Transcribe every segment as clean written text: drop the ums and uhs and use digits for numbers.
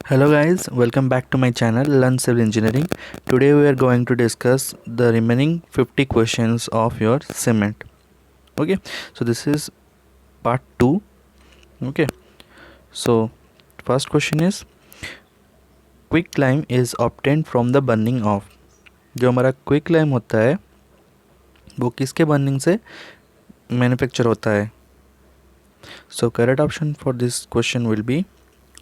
Hello guys, welcome back to my channel Learn Civil Engineering. Today we are going to discuss the remaining 50 questions of your cement. Okay, so this is part 2. Okay, so first question is quick lime is obtained from the burning of. जो हमारा quick lime होता है वो किसके burning से manufacture होता है. So correct option for this question will be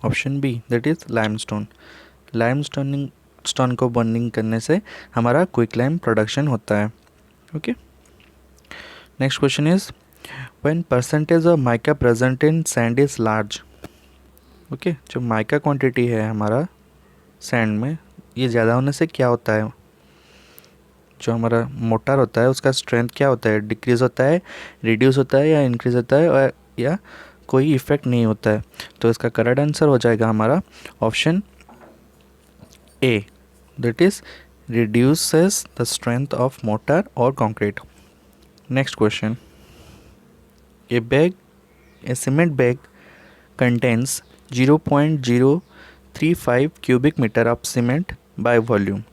option B, that is limestone. Limestone को बर्निंग करने से हमारा क्विक लाइम प्रोडक्शन होता है. Okay, next question is when percentage of mica present in sand is large. Okay, जो mica quantity है हमारा sand में ये ज़्यादा होने से क्या होता है, जो हमारा मोटर होता है उसका स्ट्रेंथ क्या होता है, डिक्रीज़ होता है, रिड्यूस होता है या इंक्रीज़ होता है, और या कोई इफेक्ट नहीं होता है. तो इसका करेक्ट आंसर हो जाएगा हमारा option A, that is reduces the strength of mortar और concrete. Next question, A cement bag contains 0.035 cubic meter of cement by volume.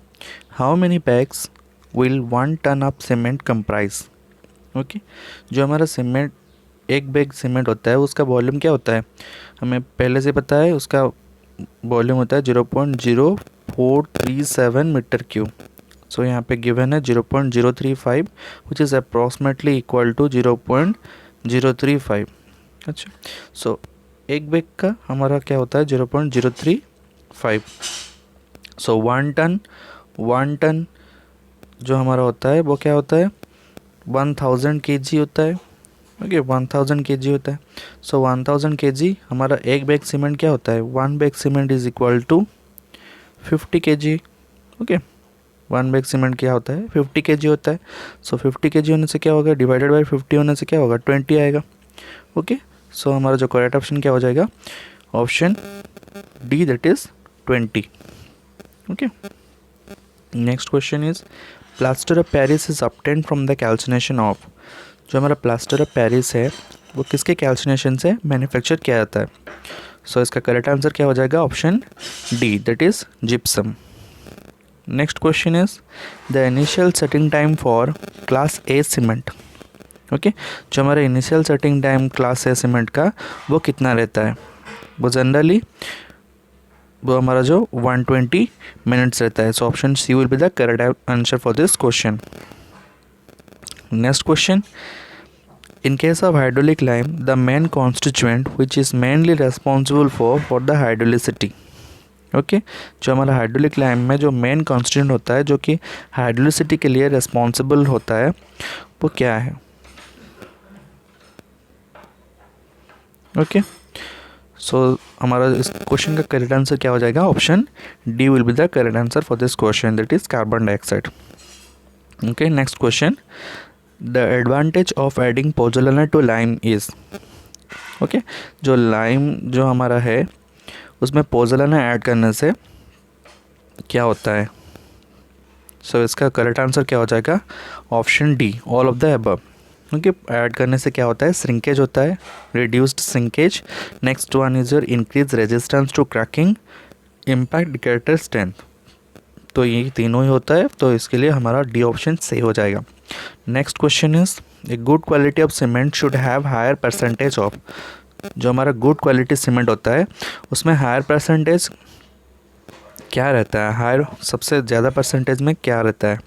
How many bags will 1 ton of cement comprise? Okay, जो हमारा cement एक bag cement होता है उसका volume क्या होता है हमें पहले से पता है. उसका वॉल्यूम होता है 0.0437 मीटर क्यूब. सो यहाँ पे गिवन है 0.035 which is approximately equal to 0.035. अच्छा, सो एक बैग का हमारा क्या होता है 0.035. सो 1 टन जो हमारा होता है वो क्या होता है 1000 kg होता है. ओके, 1000 kg होता है. सो 1000 kg हमारा एक बैग सीमेंट क्या होता है, 1 bag cement is equal to 50 kg. Okay, 1 bag cement क्या होता है 50 kg होता है. सो 50 kg होने से क्या होगा, डिवाइडेड बाई 50 होने से क्या होगा 20 आएगा. ओके, सो हमारा जो करेक्ट ऑप्शन क्या हो जाएगा option D, that is 20. Okay, next question is plaster of Paris is obtained from the calcination of. जो हमारा प्लास्टर ऑफ पेरिस है वो किसके कैल्सिनेशन से मैन्युफैक्चर किया जाता है. सो इसका करेक्ट आंसर क्या हो जाएगा option D, that is gypsum. Next question is the initial setting time for class A cement. Okay, जो हमारा इनिशियल सेटिंग टाइम क्लास ए सीमेंट का वो कितना रहता है, वो जनरली वो हमारा जो 120 मिनट्स रहता है. So option C will be the correct answer for this question. Next question, in case of hydraulic lime the main constituent which is mainly responsible for the hydraulicity. Okay, जो हमारा hydraulic lime में जो main constituent होता है जो कि hydroelectricity के लिए रेस्पॉन्सिबल होता है वो क्या है. ओके, सो हमारा इस क्वेश्चन का करेक्ट आंसर क्या हो जाएगा option D will be the correct answer for this question, that is carbon dioxide. Okay, next question, the advantage of adding pozzolana to lime is. Okay, जो lime जो हमारा है उसमें पोजोलाना ऐड करने से क्या होता है. सो इसका करेक्ट आंसर क्या हो जाएगा option D, all of the above. Okay, add करने से क्या होता है श्रिंकेज होता है, reduced shrinkage. Next one is your increase resistance to cracking, impact greater strength. तो ये तीनों ही होता है, तो इसके लिए हमारा डी ऑप्शन सही हो जाएगा. Next question is a good quality of cement should have higher percentage of. जो हमारा गुड क्वालिटी सीमेंट होता है उसमें हायर परसेंटेज क्या रहता है, हायर सबसे ज़्यादा परसेंटेज में क्या रहता है.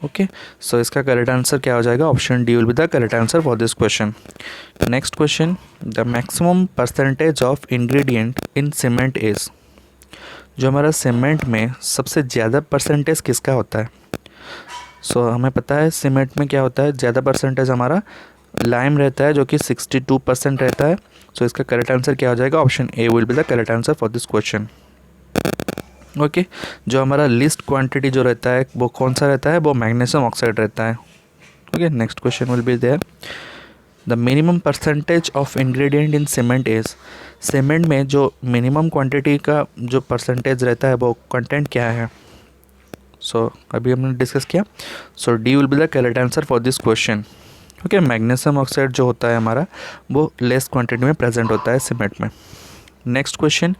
ओके, सो इसका करेक्ट आंसर क्या हो जाएगा option D will be the correct answer for this question. Next question, the maximum percentage of ingredient in cement is. जो हमारा सीमेंट में सबसे ज़्यादा परसेंटेज किसका होता है. सो हमें पता है सीमेंट में क्या होता है, ज़्यादा परसेंटेज हमारा लाइम रहता है जो कि 62% रहता है. सो इसका करेक्ट आंसर क्या हो जाएगा option A will be the correct answer for this question. Okay, जो हमारा लिस्ट क्वांटिटी जो रहता है वो कौन सा रहता है, वो मैग्नीशियम ऑक्साइड रहता है. Okay, next question will be there, the minimum percentage of ingredient in cement is. Cement में जो मिनिमम क्वांटिटी का जो परसेंटेज रहता है वो कंटेंट क्या है. सो अभी हमने डिस्कस किया. So D will be the correct answer for this question. Okay, magnesium oxide जो होता है हमारा वो लेस क्वांटिटी में प्रेजेंट होता है सीमेंट में. Next question,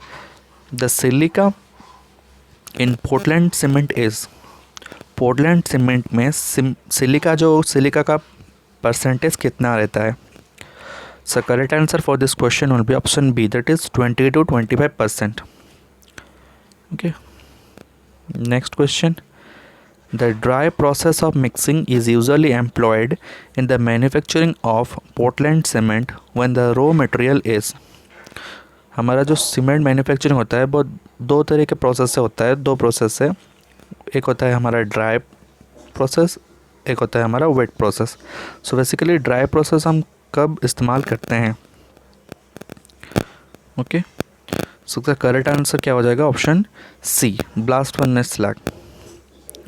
the silica in Portland cement is, Portland cement में सिलिका का परसेंटेज कितना रहता है? So correct answer for this question will be option B, that is 20 to 25%. Okay, next question. The dry process of mixing is usually employed in the manufacturing of Portland cement when the raw material is. हमारा जो cement manufacturing होता है वो दो तरह के process से होता है, दो प्रोसेस से. एक होता है हमारा ड्राई प्रोसेस, एक होता है हमारा wet process. So basically dry process हम कब इस्तेमाल करते हैं? ओके, सो इसका करेक्ट आंसर क्या हो जाएगा? Option C, blast furnace slag.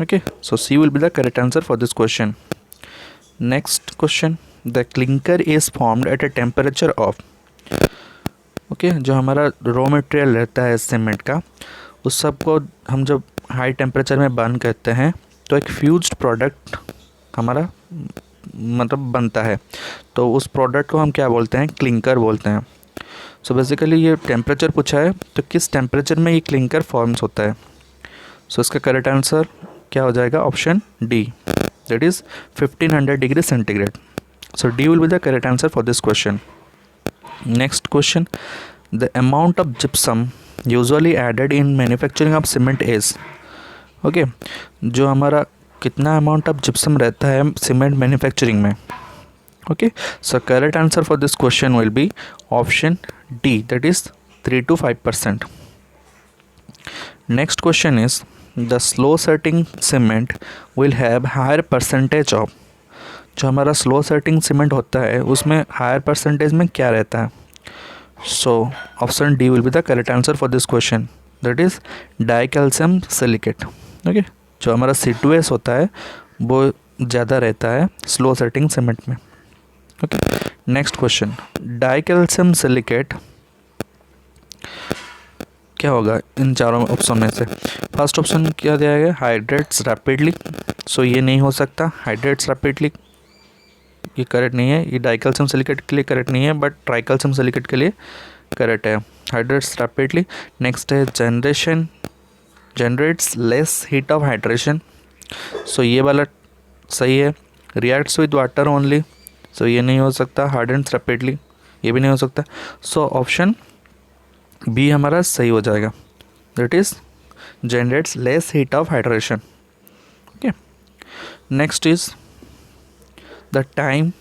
Okay, so C will be the correct answer for this question. Next question. The clinker is formed at a temperature of. Okay, जो हमारा raw material रहता है cement का, उस सब को हम जब हाई टेम्परेचर में बर्न करते हैं तो एक फ्यूज्ड प्रोडक्ट हमारा मतलब बनता है. तो उस प्रोडक्ट को हम क्या बोलते हैं? क्लिंकर बोलते हैं. सो बेसिकली ये टेम्परेचर पूछा है, तो किस टेम्परेचर में ये क्लिंकर फॉर्म्स होता है? सो इसका करेक्ट आंसर क्या हो जाएगा? Option D, that is 1500 degree centigrade. So D will be the correct answer for this question. Next question. The amount of gypsum usually added in manufacturing of cement is. Okay, जो हमारा कितना amount of gypsum रहता है cement manufacturing में? Okay, so correct answer for this question will be option D, that is 3 to 5%. Next question is, the slow setting cement will have higher percentage of. जो हमारा slow setting cement होता है उसमें higher percentage में क्या रहता है? So option D will be the correct answer for this question, that is die calcium silicate. Okay, जो हमारा C2S होता है वो ज़्यादा रहता है स्लो सेटिंग सीमेंट में. Okay, next question. Die calcium silicate क्या होगा इन चारों ऑप्शन में से? फर्स्ट ऑप्शन क्या दिया गया? Hydrates rapidly. सो ये नहीं हो सकता, हाइड्रेट्स रैपिडली ये करेक्ट नहीं है. ये डाइकैल्शियम सिलिकेट के लिए करेक्ट नहीं है, बट ट्राइकैल्शियम सिलिकेट के लिए करेक्ट है. Hydrates rapidly. नेक्स्ट है generates less heat of hydration. So ये वाला सही है. Reacts with water only. So ये नहीं हो सकता. हार्डन्स रैपिडली ये भी नहीं हो सकता. सो ऑप्शन बी हमारा सही हो जाएगा, that is generates less heat of hydration. Okay, next is the time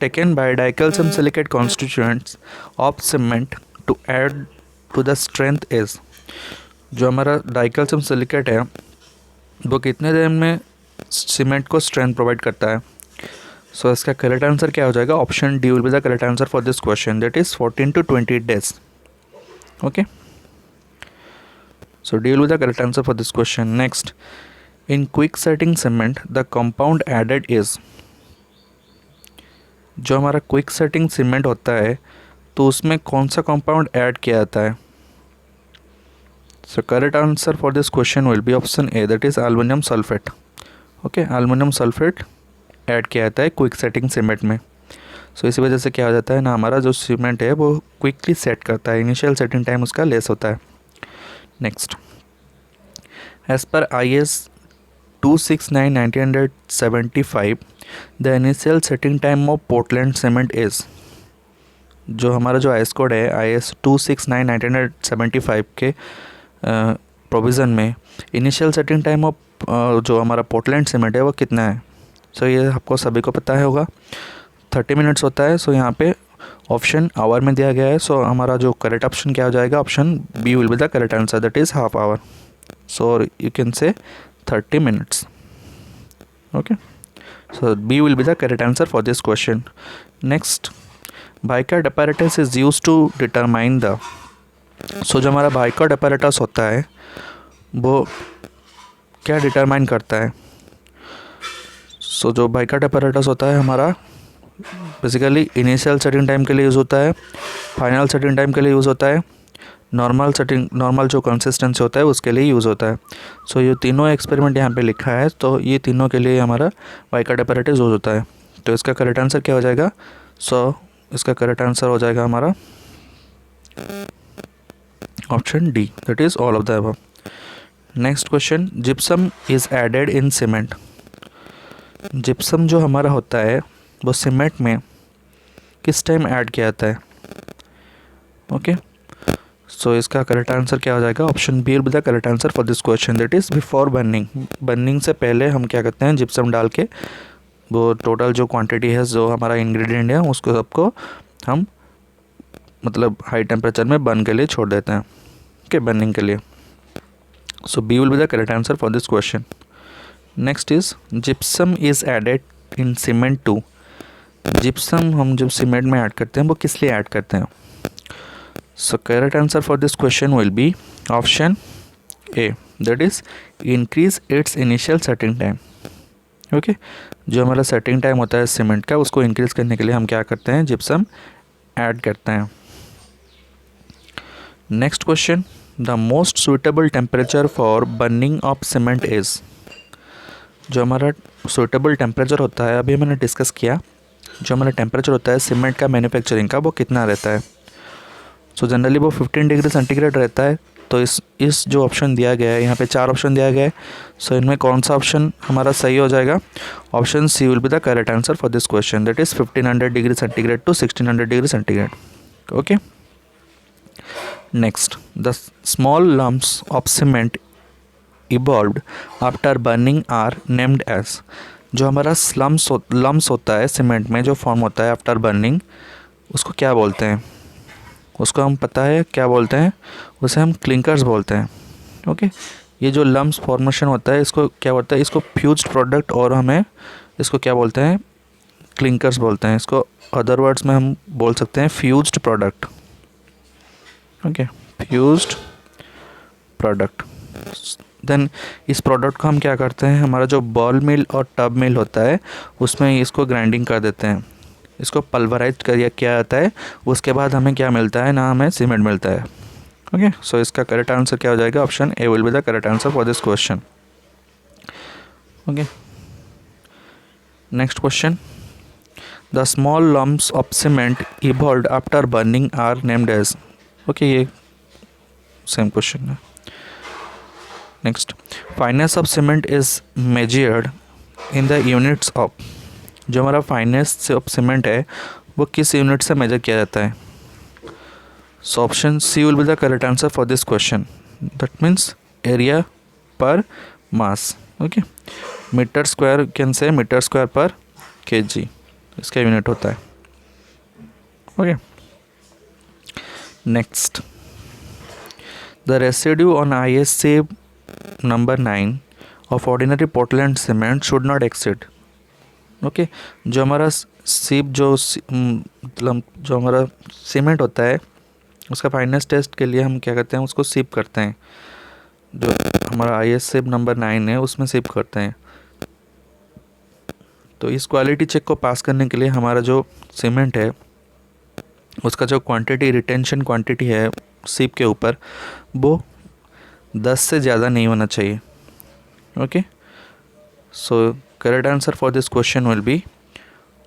taken by dicalcium silicate constituents of cement to add to the strength is. जो हमारा डाइकैल्शियम सिलिकेट है वो कितने देर में सीमेंट को स्ट्रेंथ प्रोवाइड करता है? सो इसका करेक्ट आंसर क्या हो जाएगा? Option D will be the correct answer for this question, that is 14 to 20 days. Okay, so D will be the correct answer for this question. Next, in quick setting cement the compound added is. जो हमारा quick setting cement होता है तो उसमें कौन सा compound add किया जाता है? So correct answer for this question will be option A, that is aluminium sulphate. Okay, aluminium sulphate add किया जाता है क्विक सेटिंग सीमेंट में. सो इसी वजह से क्या हो जाता है ना, हमारा जो सीमेंट है वो क्विकली सेट करता है, इनिशियल सेटिंग टाइम उसका लेस होता है. नेक्स्ट, एज पर IS 269-1975 the initial setting time of Portland cement is. जो हमारा जो IS कोड है IS 269-1975 के प्रोविज़न में इनिशियल सेटिंग टाइम ऑफ जो हमारा पोर्टलैंड सीमेंट है वो कितना है? सो ये आपको सभी को पता है होगा, 30 मिनट्स होता है. सो यहाँ पे ऑप्शन आवर में दिया गया है. सो हमारा जो करेक्ट ऑप्शन क्या हो जाएगा? Option B will be the correct answer, that is half hour. So you can say 30 minutes. Okay, so B will be the correct answer for this question. Next, Vicat apparatus is use to determine the. So जो हमारा बाइकार्ड apparatus होता है वो क्या determine करता है? सो जो बाइकार्ड apparatus होता है हमारा बेसिकली इनिशियल सेटिंग टाइम के लिए यूज़ होता है, फाइनल सेटिंग टाइम के लिए यूज़ होता है, नॉर्मल जो कंसिस्टेंसी होता है उसके लिए यूज़ होता है. सो ये तीनों एक्सपेरिमेंट यहाँ पे लिखा है, तो ये तीनों के लिए हमारा बाइकार्ड apparatus यूज़ होता है. तो इसका करेक्ट आंसर क्या हो जाएगा? सो इसका करेक्ट आंसर हो जाएगा हमारा option D, that is all of the above. Next question, gypsum is added in cement. Gypsum जो हमारा होता है वो सीमेंट में किस टाइम ऐड किया जाता है? ओके, सो इसका करेक्ट आंसर क्या हो जाएगा? Option B will be the correct answer for this question, that is before burning. Burning से पहले हम क्या करते हैं, जिप्सम डाल के वो टोटल जो क्वांटिटी है, जो हमारा इंग्रेडिएंट है, उसको सबको हम मतलब हाई टेम्परेचर में बर्न के लिए छोड़ देते हैं, ओके, बर्निंग के लिए। So B will be the correct answer for this question. Next is gypsum is added in cement to. Gypsum हम जब सीमेंट में ऐड करते हैं वो किस लिए ऐड करते हैं? सो correct answer for this question will be option A, that is increase its initial setting time. Okay, जो हमारा सेटिंग टाइम होता है सीमेंट का, उसको इंक्रीज करने के लिए हम क्या करते हैं, जिप्सम ऐड करते हैं। Next question, the most suitable temperature for burning of cement is. जो हमारा सुटेबल टेम्परेचर होता है, अभी मैंने डिस्कस किया, जो हमारा टेम्परेचर होता है सीमेंट का मैन्युफैक्चरिंग का, वो कितना रहता है? सो जनरली वो 15 डिग्री सेंटीग्रेड रहता है। तो इस जो ऑप्शन दिया गया है, यहाँ पे 4 ऑप्शन दिया गया है, सो इनमें कौन सा ऑप्शन हमारा सही हो जाएगा? Option C will be the correct answer for this question, that is 1500 degree centigrade to 1600 degree centigrade. Okay, next, the small lumps of cement evolved after burning are named as. जो हमारा lumps होता है cement में, जो form होता है after burning, उसको क्या बोलते हैं? उसको हम पता है क्या बोलते हैं? उसे हम क्लिंकर्स बोलते हैं। ओके, ये जो लम्प्स फॉर्मेशन होता है, इसको क्या बोलता है? इसको फ्यूज्ड प्रोडक्ट, और हमें इसको क्या बोलते हैं? क्लिंकर्स बोलते हैं। इसको अदर वर्ड्स में हम बोल सकते हैं fused product. Okay, fused product. Then इस प्रोडक्ट को हम क्या करते हैं, हमारा जो बॉल मिल और टब मिल होता है, उसमें इसको ग्राइंडिंग कर देते हैं, इसको पल्वराइज कर किया जाता है। उसके बाद हमें क्या मिलता है ना, हमें सीमेंट मिलता है। ओके, सो इसका करेक्ट आंसर क्या हो जाएगा? Option A will be the correct answer for this question. Okay, next question, the small lumps of cement evolved after burning are named as. Okay, ये सेम क्वेश्चन है। Next, fineness of cement is measured in the units of. जो हमारा finance of cement है वो किस unit से major किया जाता है? So option C will be the correct answer for this question, that means area per mass. Okay, meter square can say meter square per kg, इसका यूनिट होता है। Okay, next, the residue on ISA number 9 of ordinary Portland cement should not exceed. Okay, जो हमारा सीप मतलब जो हमारा cement होता है, उसका फाइनेस टेस्ट के लिए हम क्या करते हैं, उसको सीप करते हैं। जो हमारा ISA नंबर 9 है, उसमें सीप करते हैं। तो इस क्वालिटी चेक को पास करने के लिए हमारा जो सीमेंट है, उसका जो क्वांटिटी, रिटेंशन क्वांटिटी है सीप के ऊपर, वो 10 से ज़्यादा नहीं होना चाहिए। Okay, so correct answer for this question will be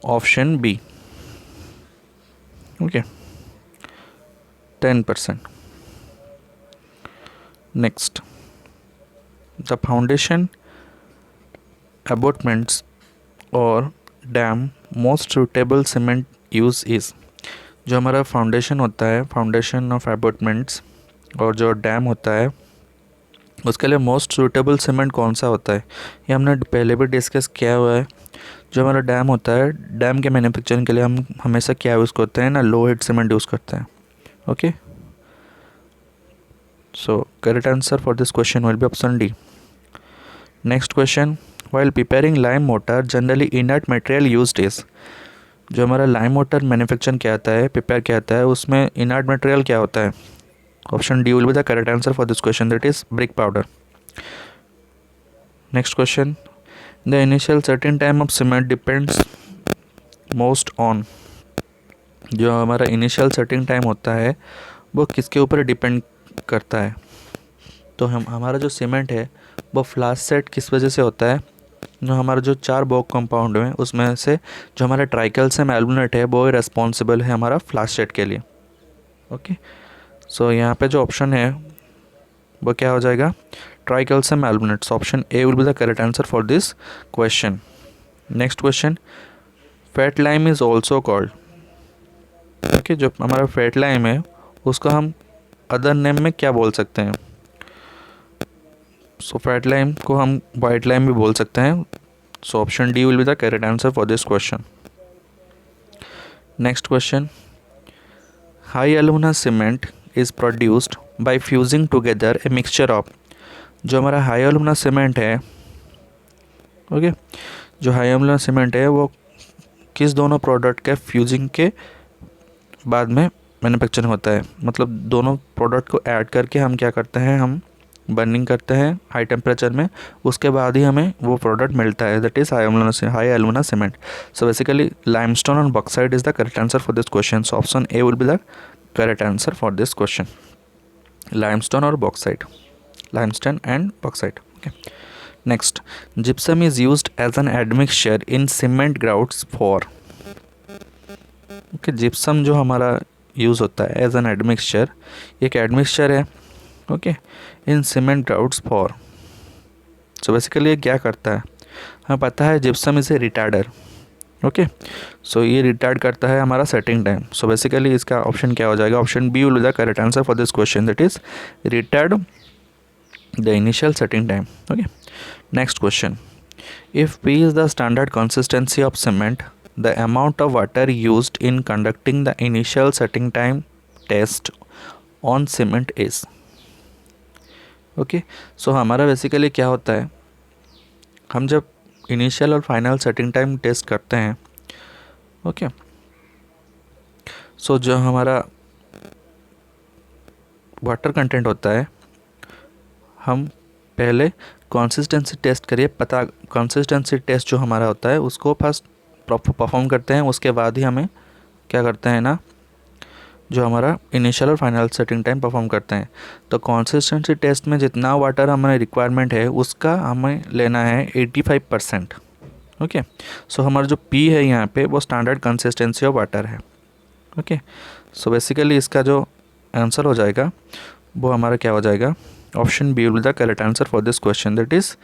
option B. Okay, 10%. Next, the foundation abutments or dam most suitable cement use is। जो हमारा फाउंडेशन होता है, फाउंडेशन ऑफ abutments, और जो डैम होता है, उसके लिए मोस्ट सूटेबल सीमेंट कौन सा होता है, ये हमने पहले भी डिस्कस किया हुआ है। जो हमारा डैम होता है, डैम के मैन्युफैक्चरिंग के लिए हम हमेशा क्या यूज़ करते हैं ना, लो हेड सीमेंट यूज़ करते हैं। Okay, so correct answer for this question will be option D. Next question, while preparing lime mortar generally inert material used is। जो हमारा लाइम मोटर मैन्युफैक्चर किया जाता है, प्रिपेयर किया जाता है, उसमें इनर्ट मटेरियल क्या होता है? Option D will be the correct answer for this question, that is brick powder. Next question, the initial certain time of cement depends most on. जो हमारा इनिशियल सर्टेन टाइम होता है वो किसके ऊपर डिपेंड करता है? तो हमारा जो सीमेंट है वो फ्लाश सेट किस वजह से होता है? जो हमारा जो 4 बोक कंपाउंड है, उसमें से जो हमारा ट्राइकैल्शियम एल्बुनेट है वो रिस्पॉन्सिबल है हमारा फ्लाश सेट के लिए। ओके, सो यहाँ पे जो ऑप्शन है वो क्या हो जाएगा, tricalcium aluminate. Option A will be the correct answer for this question. Next question, fat lime is also called. Okay, जो हमारा फैट लाइम है उसको हम अदर नेम में क्या बोल सकते हैं? सो फैट लाइम को हम वाइट लाइम भी बोल सकते हैं। So option D will be the correct answer for this question. Next question, high alumina cement is produced by fusing together a mixture of. जो हमारा हाई एलुमिना सीमेंट है, okay, जो हाई एलुमिना सीमेंट है वो किस दोनों product के fusing के बाद में मैन्युफैक्चरिंग होता है? मतलब दोनों प्रोडक्ट को ऐड करके हम क्या करते हैं, हम बर्निंग करते हैं हाई टेम्परेचर में, उसके बाद ही हमें वो प्रोडक्ट मिलता है, that is high alumina cement. So basically limestone and bauxite is the correct answer for this question. So option A will be the correct answer for this question, limestone और bauxite, limestone and bauxite. Okay, next, gypsum is used as an admixture in cement grouts for. Okay, gypsum जो हमारा use होता है as an admixture, एक admixture है, okay, in cement grouts for. So basically ये क्या करता है, हमें पता है gypsum is a retarder. Okay, so ये रिटार्ड करता है हमारा सेटिंग टाइम। सो बेसिकली इसका ऑप्शन क्या हो जाएगा, option B will be the correct answer for this question, that is retard the initial setting time. Okay, next question, if P is the standard consistency of cement, the amount of water used in conducting the initial setting time test on cement is। Okay, so हमारा basically क्या होता है, हम जब initial और final setting time test करते हैं, okay, सो जो हमारा वाटर कंटेंट होता है, हम पहले कंसिस्टेंसी टेस्ट करिए, पता कंसिस्टेंसी टेस्ट जो हमारा होता है उसको फर्स्ट परफॉर्म करते हैं, उसके बाद ही हमें क्या करते हैं ना, जो हमारा इनिशियल और फाइनल सेटिंग टाइम परफॉर्म करते हैं। तो कंसिस्टेंसी टेस्ट में जितना वाटर हमारे रिक्वायरमेंट है उसका हमें लेना है 85%। ओके, सो हमारा जो P है यहाँ पे वो स्टैंडर्ड कंसिस्टेंसी ऑफ वाटर है। ओके, सो बेसिकली इसका जो आंसर हो जाएगा वो हमारा क्या हो जाएगा, option B will the correct answer for this question, that is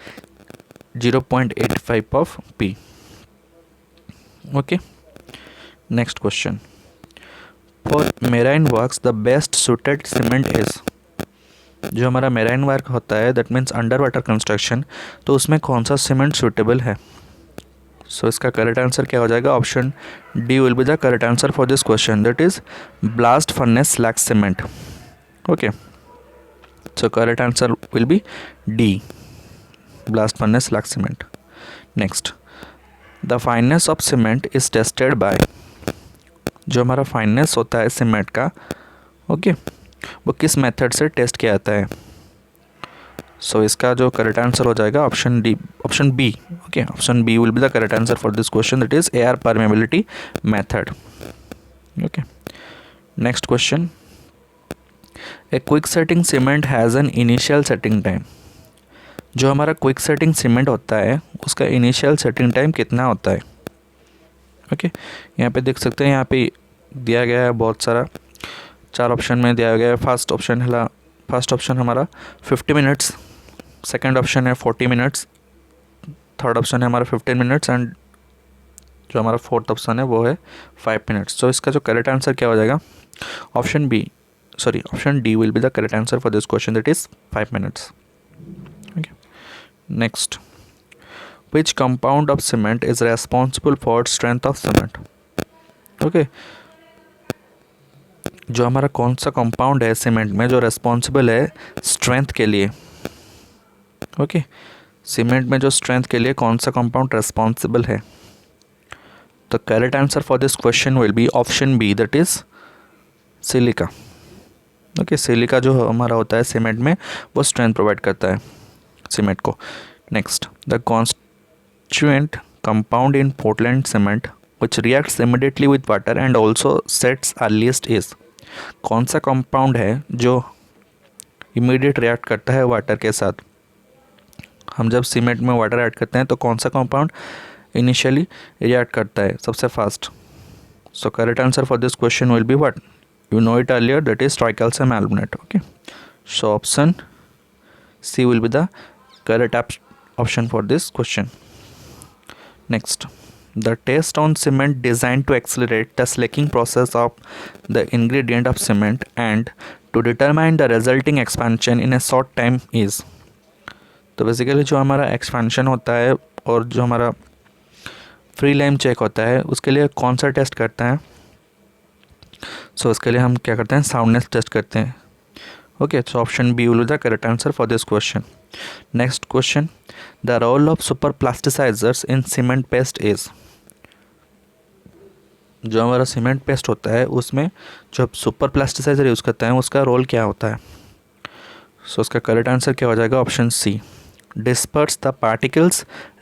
0.85 of P। Okay, next question, for marine works the best suited cement is. जो हमारा मेराइन वर्क होता है that means under water construction, तो उसमें कौन सा cement suitable है? सो इसका करेक्ट आंसर क्या हो जाएगा, option D will be the correct answer for this question, that is blast furnace slag cement. Okay, so correct answer will be D, blast furnace slag cement. Next, the fineness of cement is tested by। जो हमारा fineness होता है cement का, okay, वो किस method से test किया जाता है? सो इसका जो करेक्ट आंसर हो जाएगा option D, option B. Okay, option B will be the correct answer for this question, that is air permeability method. Okay, next question, a quick setting cement has an initial setting time. जो हमारा quick setting cement होता है उसका initial setting time कितना होता है? Okay, यहाँ पे देख सकते हैं, यहाँ पे दिया गया है बहुत सारा, 4 ऑप्शन में दिया गया है। फर्स्ट ऑप्शन हमारा 50 मिनट्स, सेकंड ऑप्शन है 40 मिनट्स, थर्ड ऑप्शन है हमारा 15 मिनट्स एंड जो हमारा फोर्थ ऑप्शन है वो है 5 मिनट्स। तो इसका जो करेक्ट आंसर क्या हो जाएगा, option D will be the correct answer for this question, that is 5 minutes. Okay. Next, which compound of cement is responsible for strength of cement? Okay, जो हमारा कौन सा कंपाउंड है सीमेंट में जो रेस्पॉन्सिबल है स्ट्रेंथ के लिए? ओके, सीमेंट में जो स्ट्रेंथ के लिए कौन सा कंपाउंड रेस्पॉन्सिबल है? तो correct answer for this question will be option B, that is silica. Okay, silica जो हमारा होता है सीमेंट में वो स्ट्रेंथ प्रोवाइड करता है सीमेंट को। Next, the constituent compound in Portland cement which reacts immediately with water and also sets earliest is. कौन सा कंपाउंड है जो इमीडिएट रिएक्ट करता है वाटर के साथ? हम जब सीमेंट में वाटर ऐड करते हैं तो कौन सा कंपाउंड इनिशियली रिएक्ट करता है सबसे fast? So correct answer for this question will be what, you know it earlier, that is tricalcium aluminate. Okay, so option C will be the correct option for this question. Next, the test on cement designed to accelerate the slaking process of the ingredient of cement and to determine the resulting expansion in a short time is. तो basically जो हमारा expansion होता है और जो हमारा free lime check होता है उसके लिए कौन सा टेस्ट करता है? सो उसके लिए हम क्या करते हैं, साउंडनेस टेस्ट करते हैं. Okay, so option B will be the correct answer for this question. Next question, the role of super plasticizers in cement paste is. जो हमारा सीमेंट पेस्ट होता है उसमें जो सुपर प्लास्टिसाइजर यूज़ करता है उसका रोल क्या होता है? सो उसका करेक्ट आंसर क्या हो जाएगा? Option C, disperse the particles,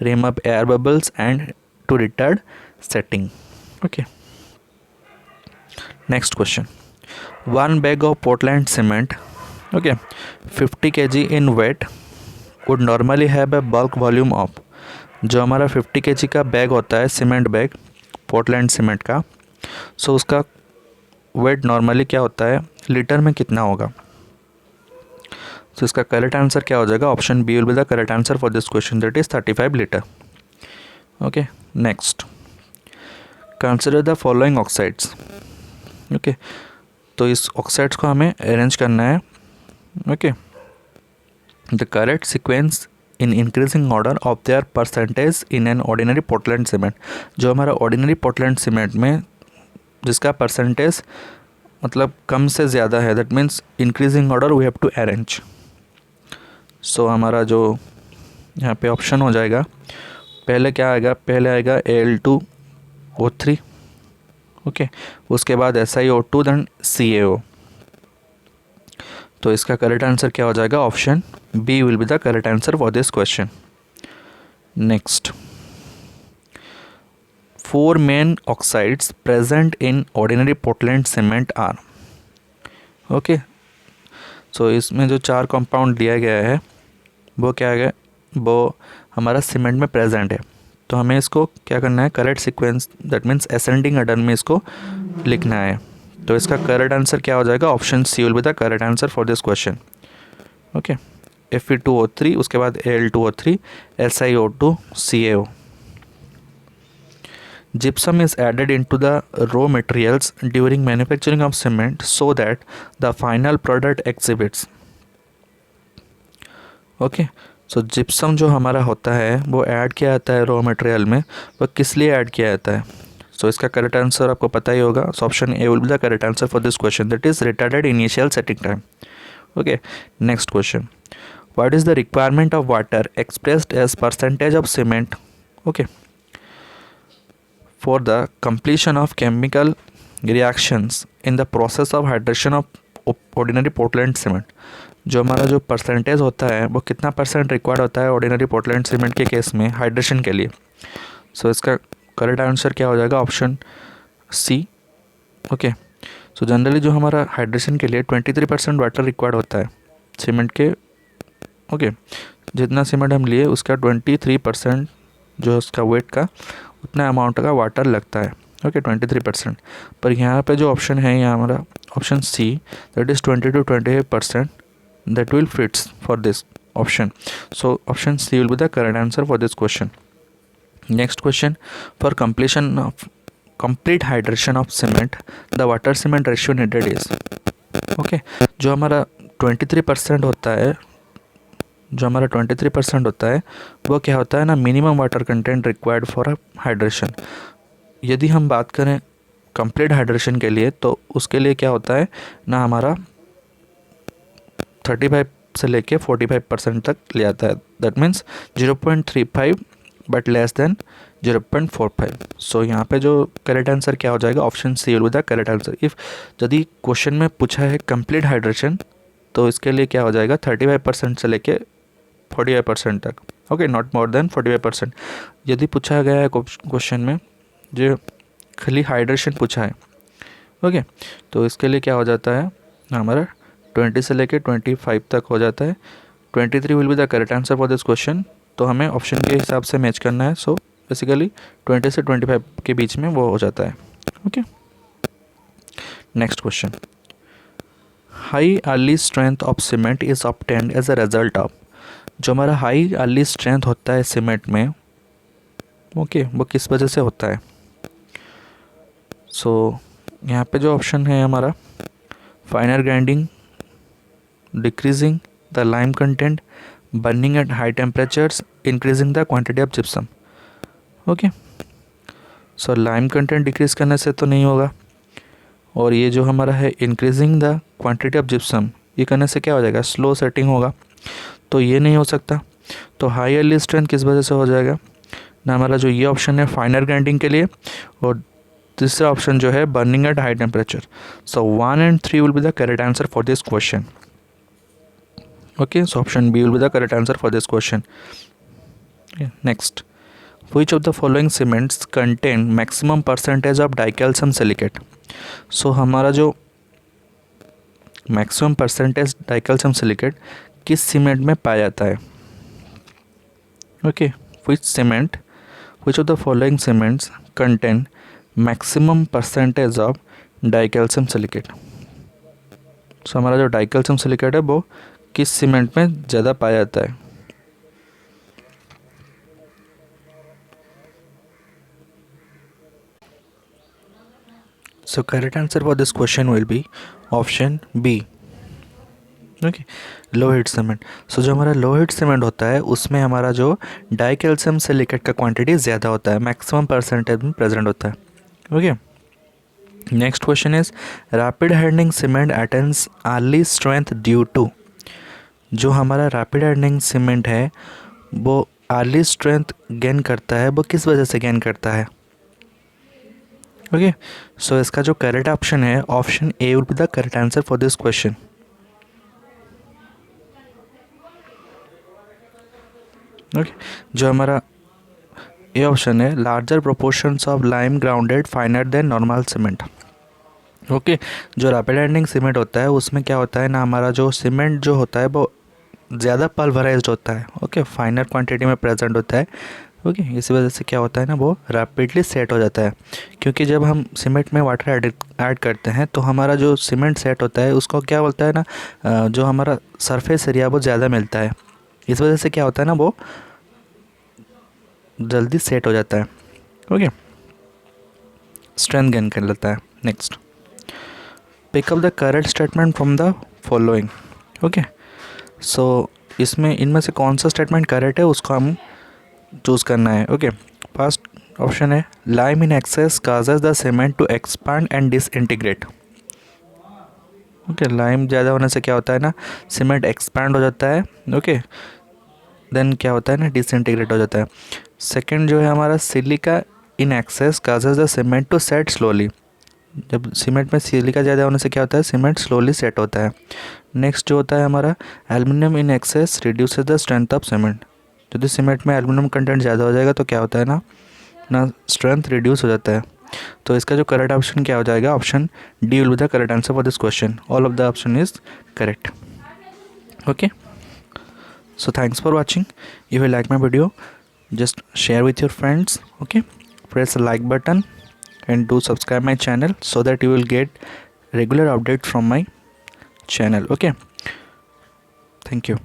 remove air bubbles and to retard setting. Okay, next question, one bag of Portland cement, okay, 50 kg in weight would normally have a bulk volume of. जो हमारा 50 kg का bag होता है cement bag Portland cement का, सो उसका wait normally क्या होता है, लीटर में कितना होगा? तो इसका करेक्ट आंसर क्या हो जाएगा? Option B will be the correct answer for this question, that is 35 litre. Okay, next, consider the following oxides. Okay, तो इस ऑक्साइड्स को हमें अरेंज करना है. Okay, the correct sequence in increasing order of their percentage in an ordinary Portland cement. जो हमारा ordinary Portland cement में जिसका परसेंटेज मतलब कम से ज़्यादा है, that means increasing order we have to arrange. So हमारा जो यहाँ पे ऑप्शन हो जाएगा, पहले क्या आएगा? पहले आएगा Al2O3. ओके, उसके बाद SiO2 देन CaO. तो इसका करेक्ट आंसर क्या हो जाएगा? Option B will be the correct answer for this question. Next, 4 main oxides present in ordinary Portland cement are. Okay, so इसमें जो 4 कंपाउंड दिया गया है वो क्या है? वो हमारा सीमेंट में प्रेजेंट है. तो हमें इसको क्या करना है? Correct sequence, that means ascending order में इसको लिखना है. तो इसका करेक्ट आंसर क्या हो जाएगा? Option C will be the correct answer for this question. Okay, Fe2O3, उसके बाद Al2O3, SiO2, CaO. Gypsum is added into the raw materials during manufacturing of cement so that the final product exhibits. Okay, so gypsum जो हमारा होता है वो add किया जाता है रॉ मटेरियल में, वो किस लिए ऐड किया जाता है? सो इसका करेक्ट आंसर आपको पता ही होगा. So option A will be the correct answer for this question, that is retarded initial setting time. Okay, next question, what is the requirement of water expressed as percentage of cement, okay, for the completion of chemical reactions in the process of hydration of ordinary Portland cement. जो हमारा जो percentage होता है वो कितना percent required होता है ordinary Portland cement के केस में हाइड्रेशन के लिए? सो इसका करेक्ट आंसर क्या हो जाएगा? Option C. Okay, so generally जो हमारा हाइड्रेशन के लिए 23% वाटर रिक्वायर्ड होता है सीमेंट के. ओके, जितना सीमेंट हम लिए उसका 23% जो उसका वेट का उतना अमाउंट का वाटर लगता है. ओके, 23%. पर यहाँ पे जो ऑप्शन है यहाँ हमारा option C, that is 20 to 25%, that will fits for this option. So option C will be the correct answer for this question. Next question, for completion of complete hydration of cement, the water cement ratio needed is. Okay, जो हमारा 23% होता है, जो हमारा 23% होता है वो क्या होता है ना, minimum water content required for hydration. यदि हम बात करें कंप्लीट हाइड्रेशन के लिए तो उसके लिए क्या होता है ना, हमारा 35 से लेके 45% तक ले आता है. That means 0.35 but less than 0.45. So यहाँ पे जो करेक्ट आंसर क्या हो जाएगा? Option C will be the correct answer. If यदि क्वेश्चन में पूछा है कंप्लीट हाइड्रेशन तो इसके लिए क्या हो जाएगा? 35% से लेके 45% तक. Okay, not more than 45%. यदि पूछा गया है क्वेश्चन में जो खाली हाइड्रेशन पूछा है, ओके, तो इसके लिए क्या हो जाता है हमारा 20 से लेके 25 तक हो जाता है. 23 will be the correct answer for this question. तो हमें ऑप्शन के हिसाब से मैच करना है. सो बेसिकली 20 से 25 के बीच में वो हो जाता है. Okay, next question, high early strength of cement is obtained as a result of, जो हमारा हाई अर्ली स्ट्रेंथ होता है सीमेंट में, ओके, वो किस वजह से होता है? सो यहाँ पे जो ऑप्शन है हमारा, फाइनर grinding, decreasing the lime content, burning at high temperatures, increasing the quantity of gypsum. Okay, so lime content decrease करने से तो नहीं होगा, और ये जो हमारा है increasing the quantity of gypsum, ये करने से क्या हो जाएगा? स्लो सेटिंग होगा, तो ये नहीं हो सकता। तो हाई अर्ली स्ट्रेंथ किस वजह से हो जाएगा ना? हमारा जो ये ऑप्शन है फाइनर ग्राइंडिंग के लिए, और तीसरा ऑप्शन जो है burning at high temperature. So 1 and 3 will be the correct answer for this question. Okay, so option B will be the correct answer for this question. Next, which of the following cements contain maximum percentage of dicalcium silicate? सो हमारा जो maximum percentage dicalcium silicate किस cement में पाया जाता है? Okay, which of the following cements contain maximum percentage of dicalcium silicate? So हमारा जो डाइकैल्शियम सिलिकेट है वो किस सीमेंट में ज़्यादा पाया जाता है? So correct answer for this question will be option B. Okay, low heat cement. So जो हमारा लो हीट सीमेंट होता है उसमें हमारा जो डाइकैल्शियम सिलिकेट का क्वांटिटी ज़्यादा होता है, मैक्सिमम परसेंटेज में प्रेजेंट होता है। Okay, next question is rapid hardening cement attains early strength due to, जो हमारा रैपिड हार्डनिंग सीमेंट है वो अर्ली स्ट्रेंथ गेन करता है, वो किस वजह से गेन करता है? ओके, सो इसका जो करेक्ट ऑप्शन है option A will be the correct answer for this question. Okay, जो हमारा ए ऑप्शन है larger proportions of lime grounded finer than normal cement. Okay, जो रैपिड हार्डनिंग सीमेंट होता है उसमें क्या होता है ना, हमारा जो सीमेंट जो होता है वो ज़्यादा पल्वराइज्ड होता है, ओके, फाइनर क्वांटिटी में प्रेजेंट होता है। ओके, इसी वजह से क्या होता है ना, वो रैपिडली सेट हो जाता है, क्योंकि जब हम सीमेंट में वाटर ऐड करते हैं तो हमारा जो सीमेंट सेट होता है उसको क्या बोलता है ना, जो हमारा सरफेस एरिया वो ज़्यादा मिलता है, इस वजह से क्या होता है ना, वो जल्दी सेट हो जाता है। ओके, स्ट्रेंथ गेन कर लेता है। Next, pick up the correct statement from the following. Okay, so इसमें इनमें से कौन सा स्टेटमेंट करेक्ट है उसको हम चूज़ करना है। ओके, फर्स्ट ऑप्शन है lime in excess causes the cement to expand and disintegrate. Okay, lime ज़्यादा होने से क्या होता है ना, सीमेंट एक्सपांड हो जाता है। ओके, देन क्या होता है ना, डिसइंटीग्रेट हो जाता है। सेकंड जो है हमारा silica in excess causes the cement to set slowly, जब सीमेंट में सिलिका ज़्यादा होने से क्या होता है, सीमेंट स्लोली सेट होता है। नेक्स्ट जो होता है हमारा aluminium in excess reduces the strength of cement, यदि सीमेंट में एल्युमिनियम कंटेंट ज़्यादा हो जाएगा तो क्या होता है ना स्ट्रेंथ रिड्यूस हो जाता है। तो इसका जो करेक्ट ऑप्शन क्या हो जाएगा, option D will be the correct answer for this question. All of the option is correct. Okay, so thanks for watching. If you like my video, just share with your friends. Okay, press the like button and do subscribe my channel so that you will get regular updates from my channel. Okay, thank you.